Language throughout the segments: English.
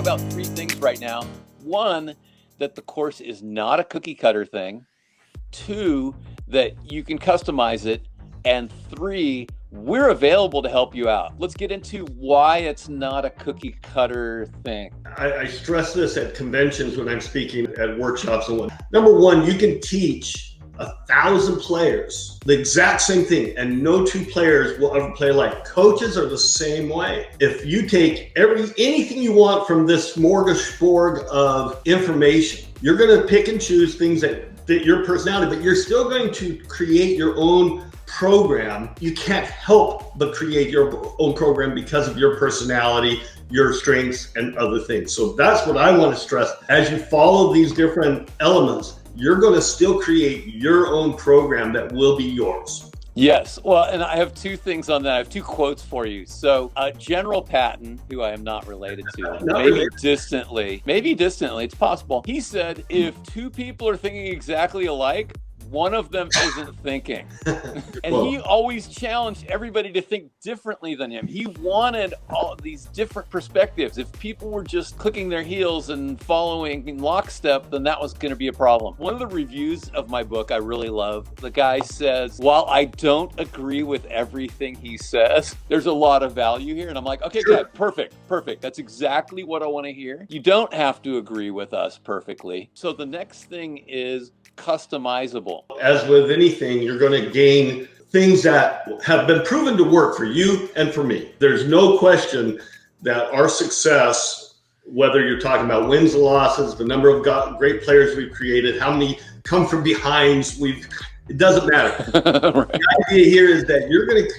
about three things right now. One, that the course is not a cookie cutter thing. Two, that you can customize it. And three, we're available to help you out. Let's get into why it's not a cookie cutter thing. I stress this at conventions when I'm speaking at workshops and whatnot. Number one, you can teach 1,000 players the exact same thing, and no two players will ever play alike. Coaches are the same way. If you take anything you want from this smorgasbord of information, you're going to pick and choose things that fit your personality, but you're still going to create your own program. You can't help but create your own program because of your personality, your strengths, and other things. So that's what I want to stress. As you follow these different elements, you're going to still create your own program that will be yours. Yes. Well, and I have two things on that. I have two quotes for you. So General Patton, who I am not related to, maybe distantly, it's possible. He said, if two people are thinking exactly alike, one of them isn't thinking. And he always challenged everybody to think differently than him. He wanted all these different perspectives. If people were just clicking their heels and following in lockstep, then that was going to be a problem. One of the reviews of my book I really love, the guy says, while I don't agree with everything he says, there's a lot of value here. And I'm like, okay, good, perfect. That's exactly what I want to hear. You don't have to agree with us perfectly. So the next thing is customizable. As with anything, you're going to gain things that have been proven to work for you and for me. There's no question that our success, whether you're talking about wins and losses, the number of great players we've created, how many come from behinds it doesn't matter. Right. The idea here is that you're going to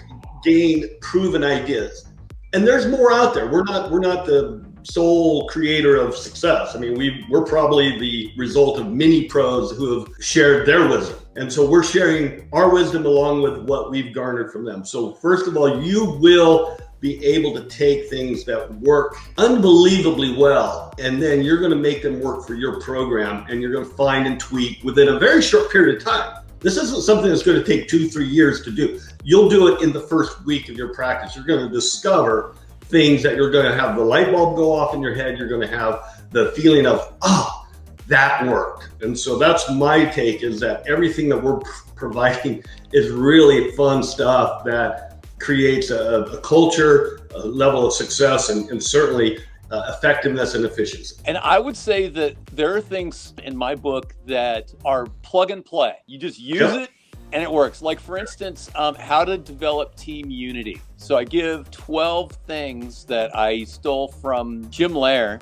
gain proven ideas. And there's more out there. We're not the sole creator of success. I mean, we're probably the result of many pros who have shared their wisdom. And so we're sharing our wisdom along with what we've garnered from them. So first of all, you will be able to take things that work unbelievably well, and then you're going to make them work for your program, and you're going to find and tweak within a very short period of time. This isn't something that's going to take 2-3 years to do. You'll do it in the first week of your practice. You're going to discover things that you're going to have the light bulb go off in your head. You're going to have the feeling of, oh, that worked. And so that's my take, is that everything that we're providing is really fun stuff that creates a culture, a level of success, and certainly effectiveness and efficiency. And I would say that there are things in my book that are plug and play. You just use it and it works. Like, for instance, how to develop team unity. So I give 12 things that I stole from Jim Lair,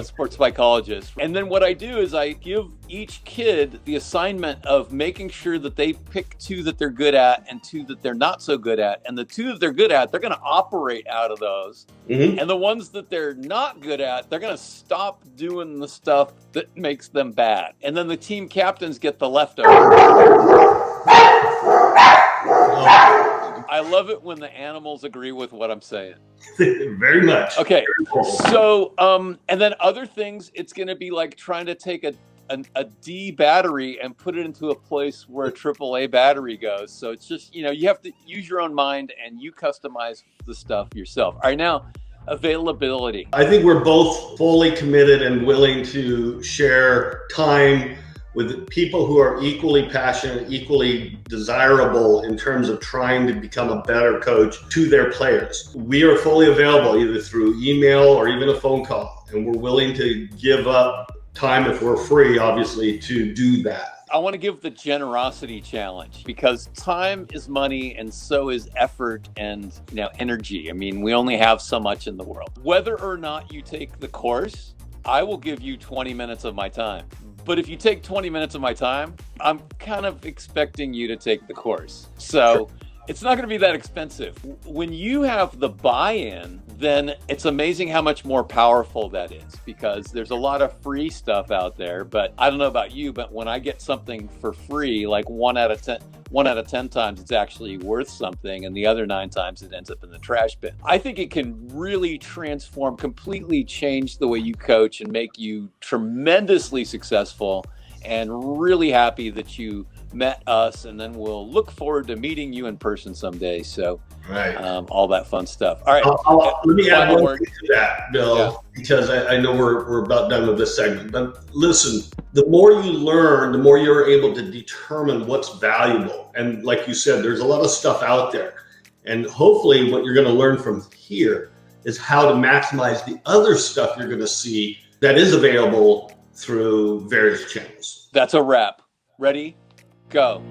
sports psychologist. And then what I do is I give each kid the assignment of making sure that they pick 2 that they're good at and 2 that they're not so good at. And the 2 that they're good at, they're going to operate out of those. Mm-hmm. And the ones that they're not good at, they're going to stop doing the stuff that makes them bad. And then the team captains get the leftovers. I love it when the animals agree with what I'm saying. Very much. Okay. So, and then other things, it's going to be like trying to take a D battery and put it into a place where a AAA battery goes. So it's just, you have to use your own mind and you customize the stuff yourself. All right, now, availability. I think we're both fully committed and willing to share time with people who are equally passionate, equally desirable in terms of trying to become a better coach to their players. We are fully available either through email or even a phone call, and we're willing to give up time if we're free, obviously, to do that. I want to give the generosity challenge, because time is money and so is effort and energy. I mean, we only have so much in the world. Whether or not you take the course, I will give you 20 minutes of my time. But if you take 20 minutes of my time, I'm kind of expecting you to take the course. So it's not going to be that expensive. When you have the buy-in, then it's amazing how much more powerful that is, because there's a lot of free stuff out there. But I don't know about you, but when I get something for free, like 1 out of 10 times it's actually worth something, and the other 9 times it ends up in the trash bin. I think it can really transform, completely change the way you coach and make you tremendously successful, and really happy that you met us, and then we'll look forward to meeting you in person someday. So, Right. All that fun stuff. All right. Let me add Final one thing to that, Bill, because I know we're about done with this segment. But listen, the more you learn, the more you're able to determine what's valuable. And like you said, there's a lot of stuff out there. And hopefully what you're going to learn from here is how to maximize the other stuff you're going to see that is available through various channels. That's a wrap. Ready? Go.